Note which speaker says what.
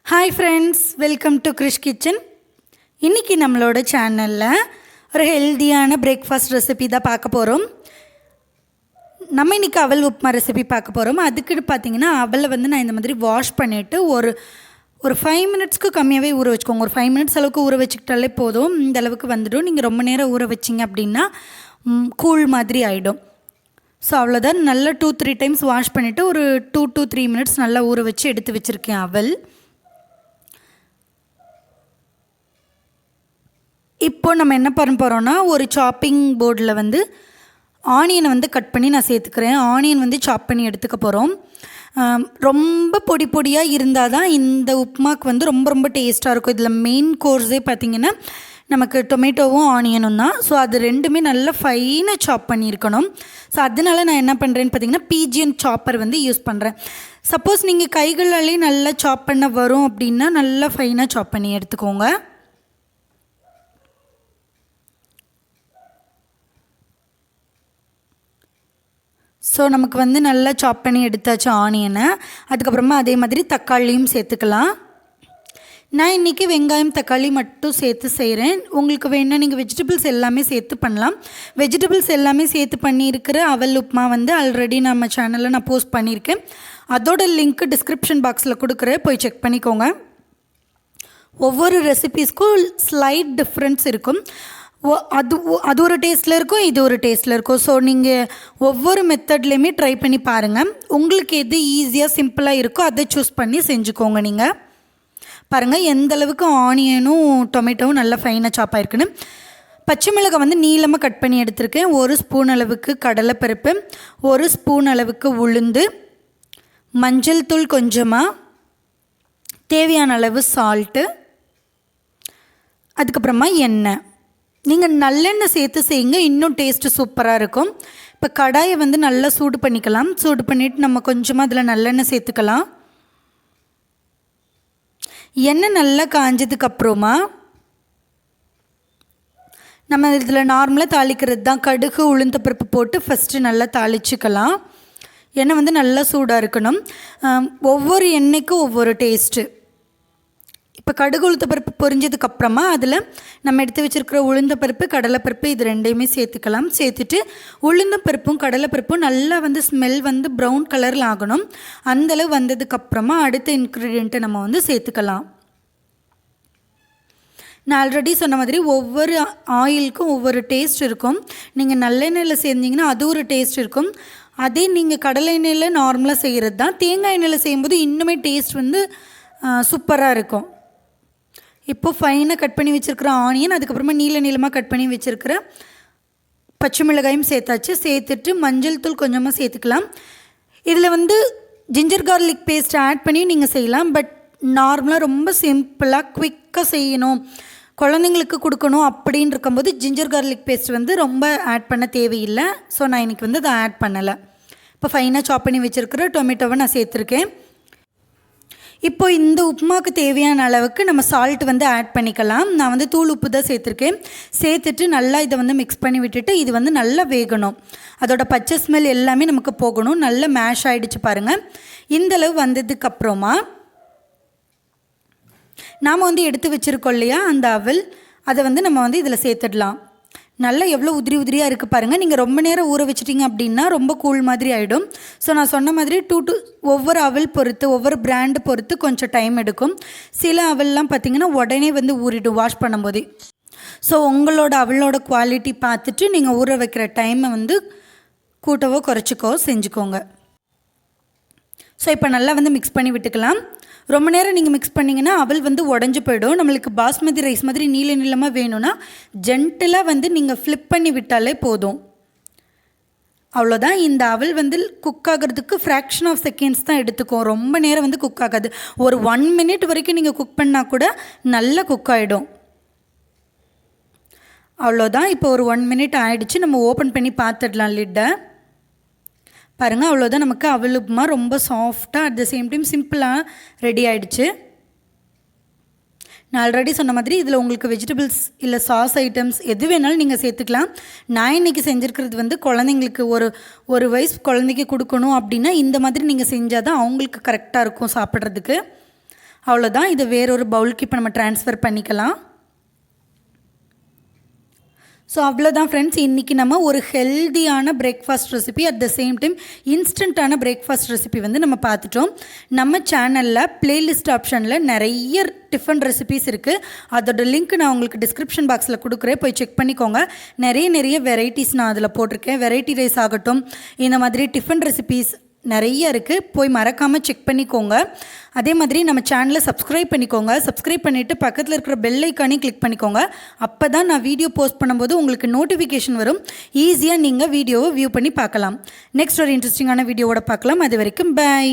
Speaker 1: Hi friends, welcome to Krish kitchen. இன்றைக்கி நம்மளோட சேனலில் ஒரு ஹெல்த்தியான பிரேக்ஃபாஸ்ட் ரெசிபி தான் பார்க்க போகிறோம். நம்ம இன்றைக்கி அவல் உப்புமா ரெசிபி பார்க்க போகிறோம். அதுக்கு பார்த்திங்கன்னா அவலை நான் இந்த மாதிரி வாஷ் பண்ணிவிட்டு ஒரு 5 மினிட்ஸ்க்கு கம்மியாகவே ஊற வச்சுக்கோங்க. ஒரு 5 மினிட்ஸ் அளவுக்கு ஊற வச்சுக்கிட்டாலே போதும். இந்த அளவுக்கு வந்துடும். நீங்கள் ரொம்ப நேரம் ஊற வச்சிங்க அப்படின்னா கூழ் மாதிரி ஆகிடும். ஸோ அவ்வளோதான். நல்லா 2-3 டைம்ஸ் வாஷ் பண்ணிவிட்டு ஒரு 2 to 3 மினிட்ஸ் நல்லா ஊற வச்சு எடுத்து வச்சுருக்கேன் அவல். இப்போ நம்ம என்ன பண்ண போகிறோன்னா, ஒரு சாப்பிங் போர்டில் ஆனியனை கட் பண்ணி நான் சேர்த்துக்கிறேன். ஆனியன் சாப் பண்ணி எடுத்துக்க போகிறோம். ரொம்ப பொடி பொடியாக இருந்தால் தான் இந்த உப்புமாக்கு ரொம்ப ரொம்ப டேஸ்ட்டாக இருக்கும். இதில் மெயின் கோர்ஸே பார்த்திங்கன்னா நமக்கு டொமேட்டோவும் ஆனியனும் தான். ஸோ அது ரெண்டுமே நல்லா ஃபைனாக சாப் பண்ணியிருக்கணும். ஸோ அதனால நான் என்ன பண்ணுறேன்னு பார்த்திங்கன்னா பீஜியன் சாப்பர் யூஸ் பண்ணுறேன். சப்போஸ் நீங்கள் கைகளாலே நல்லா சாப் பண்ண வரும் அப்படின்னா நல்லா ஃபைனாக சாப் பண்ணி எடுத்துக்கோங்க. ஸோ நமக்கு நல்லா சாப் பண்ணி எடுத்தாச்சு ஆனியனை. அதுக்கப்புறமா அதே மாதிரி தக்காளியும் சேர்த்துக்கலாம். நான் இன்றைக்கி வெங்காயம் தக்காளி மட்டும் சேர்த்து செய்கிறேன். உங்களுக்கு வேணா நீங்கள் வெஜிடபிள்ஸ் எல்லாமே சேர்த்து பண்ணலாம். வெஜிடபிள்ஸ் எல்லாமே சேர்த்து பண்ணியிருக்கிற அவல் உப்புமா ஆல்ரெடி நம்ம சேனலில் நான் போஸ்ட் பண்ணியிருக்கேன். அதோட லிங்க்கு டிஸ்கிரிப்ஷன் பாக்ஸில் கொடுக்குறேன், போய் செக் பண்ணிக்கோங்க. ஒவ்வொரு ரெசிபீஸ்க்கும் ஸ்லைட் டிஃப்ரென்ஸ் இருக்கும். அது ஒரு டேஸ்ட்டில் இருக்கும், இது ஒரு டேஸ்ட்டில் இருக்கும். ஸோ நீங்கள் ஒவ்வொரு மெத்தட்லேயுமே ட்ரை பண்ணி பாருங்கள். உங்களுக்கு எது ஈஸியாக சிம்பிளாக இருக்கோ அதை சூஸ் பண்ணி செஞ்சுக்கோங்க. நீங்கள் பாருங்கள் எந்த அளவுக்கு ஆனியனும் டொமேட்டோவும் நல்லா ஃபைனாக சாப் ஆகிருக்குன்னு. பச்சை மிளகாய் நீளமாக கட் பண்ணி எடுத்திருக்கேன். 1 ஸ்பூன் அளவுக்கு கடலைப்பருப்பு, 1 ஸ்பூன் அளவுக்கு உளுந்து, மஞ்சள் தூள் கொஞ்சமாக, தேவையான அளவு சால்ட்டு, அதுக்கப்புறமா எண்ணெய். நீங்கள் நல்லெண்ணெய் சேர்த்து செய்யுங்க, இன்னும் டேஸ்ட்டு சூப்பராக இருக்கும். இப்போ கடாயை நல்லா சூடு பண்ணிக்கலாம். சூடு பண்ணிவிட்டு நம்ம கொஞ்சமாக அதில் நல்லெண்ணெய் சேர்த்துக்கலாம். எண்ணெய் நல்லா காஞ்சதுக்கப்புறமா நம்ம இதில் நார்மலாக தாளிக்கிறது தான். கடுகு உளுந்த பருப்பு போட்டு ஃபஸ்ட்டு நல்லா தாளிச்சிக்கலாம். எண்ணெய் நல்லா சூடாக இருக்கணும். ஒவ்வொரு எண்ணெய்க்கும் ஒவ்வொரு டேஸ்ட்டு. இப்போ கடுகு உளுத்த பருப்பு பொரிஞ்சதுக்கப்புறமா அதில் நம்ம எடுத்து வச்சுருக்கிற உளுந்த பருப்பு கடலைப்பருப்பு இது ரெண்டையுமே சேர்த்துக்கலாம். சேர்த்துட்டு உளுந்த பருப்பும் கடலைப்பருப்பும் நல்லா ஸ்மெல் ப்ரௌன் கலரில் ஆகணும். அந்தளவு வந்ததுக்கப்புறமா அடுத்த இன்க்ரீடியண்ட்டை நம்ம சேர்த்துக்கலாம். நான் ஆல்ரெடி சொன்ன மாதிரி ஒவ்வொரு ஆயிலுக்கும் ஒவ்வொரு டேஸ்ட் இருக்கும். நீங்கள் நல்லெண்ணெயில் சேர்ந்திங்கன்னா அது ஒரு டேஸ்ட் இருக்கும். அதே நீங்கள் கடலை எண்ணெயில் நார்மலாக செய்கிறது தான். தேங்காய் எண்ணெயில் செய்யும்போது இன்னுமே டேஸ்ட் சூப்பராக இருக்கும். இப்போது ஃபைனாக கட் பண்ணி வச்சுருக்கிற ஆனியன், அதுக்கப்புறமா நீளமாக கட் பண்ணி வச்சுருக்கிற பச்சை மிளகாயும் சேர்த்தாச்சு. சேர்த்துட்டு மஞ்சள் தூள் கொஞ்சமாக சேர்த்துக்கலாம். இதில் ஜிஞ்சர் கார்லிக் பேஸ்ட் ஆட் பண்ணி நீங்கள் செய்யலாம். பட் நார்மலாக ரொம்ப சிம்பிளாக குவிக்காக செய்யணும், குழந்தைங்களுக்கு கொடுக்கணும் அப்படின்னு இருக்கும்போது ஜிஞ்சர் கார்லிக் பேஸ்ட் ரொம்ப ஆட் பண்ண தேவையில்லை. ஸோ நான் இன்றைக்கி அதை ஆட் பண்ணலை. இப்போ ஃபைனாக சாப் பண்ணி வச்சுருக்கிற டொமேட்டோவை நான் சேர்த்துருக்கேன். இப்போ இந்த உப்புமாவுக்கு தேவையான அளவுக்கு நம்ம சால்ட் ஆட் பண்ணிக்கலாம். நான் தூள் உப்பு தான் சேர்த்துருக்கேன். சேர்த்துட்டு நல்லா இதை மிக்ஸ் பண்ணி விட்டுட்டு இது நல்லா வேகணும். அதோட பச்சை ஸ்மெல் எல்லாமே நமக்கு போகணும். நல்லா மேஷ் ஆகிடுச்சு பாருங்கள். இந்தளவு வந்ததுக்கப்புறமா நாம் எடுத்து வச்சுருக்கோம் இல்லையா அந்த அவல், அதை நம்ம இதில் சேர்த்துடலாம். நல்லா எவ்வளோ உதிரி உதிரியாக இருக்குது பாருங்கள். நீங்கள் ரொம்ப நேரம் ஊற வச்சிட்டிங்க அப்படின்னா ரொம்ப கூழ் மாதிரி ஆகிடும். ஸோ நான் சொன்ன மாதிரி ஒவ்வொரு அவல் பொறுத்து ஒவ்வொரு பிராண்டு பொறுத்து கொஞ்சம் டைம் எடுக்கும். சில அவல்லாம் பார்த்திங்கன்னா உடனே ஊறிடும் வாஷ் பண்ணும்போதே. ஸோ உங்களோட அவளோட குவாலிட்டி பார்த்துட்டு நீங்கள் ஊற வைக்கிற டைமை கூட்டவோ குறைச்சிக்கோ செஞ்சுக்கோங்க. ஸோ இப்போ நல்லா மிக்ஸ் பண்ணி விட்டுக்கலாம். ரொம்ப நேரம் நீங்கள் மிக்ஸ் பண்ணிங்கன்னா அவல் உடஞ்சி போயிடும். நம்மளுக்கு பாஸ்மதி ரைஸ் மாதிரி நீளமாக வேணும்னா ஜென்டிலாக நீங்கள் ஃப்ளிப் பண்ணி விட்டாலே போதும். அவ்வளோதான். இந்த அவல் குக் ஆகிறதுக்கு ஃப்ராக்ஷன் ஆஃப் செகண்ட்ஸ் தான் எடுத்துக்கும். ரொம்ப நேரம் குக் ஆகாது. ஒரு 1 மினிட் வரைக்கும் நீங்கள் குக் பண்ணால் கூட நல்லா குக் ஆகிடும். அவ்வளோதான். இப்போ ஒரு 1 மினிட் ஆகிடுச்சு. நம்ம ஓப்பன் பண்ணி பார்த்துடலாம் லிட்டை. பாருங்கள், அவ்வளோதான். நமக்கு அவல் உப்புமா ரொம்ப சாஃப்டாக அட் த சேம் டைம் சிம்பிளாக ரெடி ஆகிடுச்சு. நான் ஆல்ரெடி சொன்ன மாதிரி இதில் உங்களுக்கு வெஜிடபிள்ஸ் இல்லை சாஸ் ஐட்டம்ஸ் எது வேணாலும் நீங்கள் சேர்த்துக்கலாம். நான் இன்றைக்கி செஞ்சுருக்கிறது குழந்தைங்களுக்கு ஒரு வயசு குழந்தைக்கு கொடுக்கணும் அப்படின்னா இந்த மாதிரி நீங்கள் செஞ்சால் தான் அவங்களுக்கு கரெக்டாக இருக்கும் சாப்பிட்றதுக்கு. அவ்வளோதான். இது வேறொரு பவுலுக்கு இப்போ நம்ம ட்ரான்ஸ்ஃபர் பண்ணிக்கலாம். ஸோ அவ்வளோதான் ஃப்ரெண்ட்ஸ், இன்றைக்கி நம்ம ஒரு ஹெல்தியான breakfast recipe at the same time இன்ஸ்டண்ட்டான பிரேக்ஃபாஸ்ட் ரெசிபி வந்து நம்ம பார்த்துட்டோம். நம்ம சேனலில் ப்ளேலிஸ்ட் ஆப்ஷனில் நிறைய டிஃபன் ரெசிபிஸ் இருக்குது. அதோட லிங்க் நான் உங்களுக்கு டிஸ்கிரிப்ஷன் பாக்ஸில் கொடுக்குறேன், போய் செக் பண்ணிக்கோங்க. நிறைய வெரைட்டிஸ் நான் அதில் போட்டிருக்கேன். வெரைட்டி ரைஸ் ஆகட்டும், இந்த மாதிரி டிஃபன் ரெசிபிஸ் நிறைய இருக்குது, போய் மறக்காமல் செக் பண்ணிக்கோங்க. அதே மாதிரி நம்ம சேனலை சப்ஸ்கிரைப் பண்ணிக்கோங்க. சப்ஸ்கிரைப் பண்ணிவிட்டு பக்கத்தில் இருக்கிற பெல் ஐக்கானையும் கிளிக் பண்ணிக்கோங்க. அப்போ தான் நான் வீடியோ போஸ்ட் பண்ணும்போது உங்களுக்கு நோட்டிஃபிகேஷன் வரும். ஈஸியாக நீங்கள் வீடியோவை வியூ பண்ணி பார்க்கலாம். நெக்ஸ்ட் ஒரு இன்ட்ரெஸ்டிங்கான வீடியோவோட பார்க்கலாம். அது வரைக்கும் பை.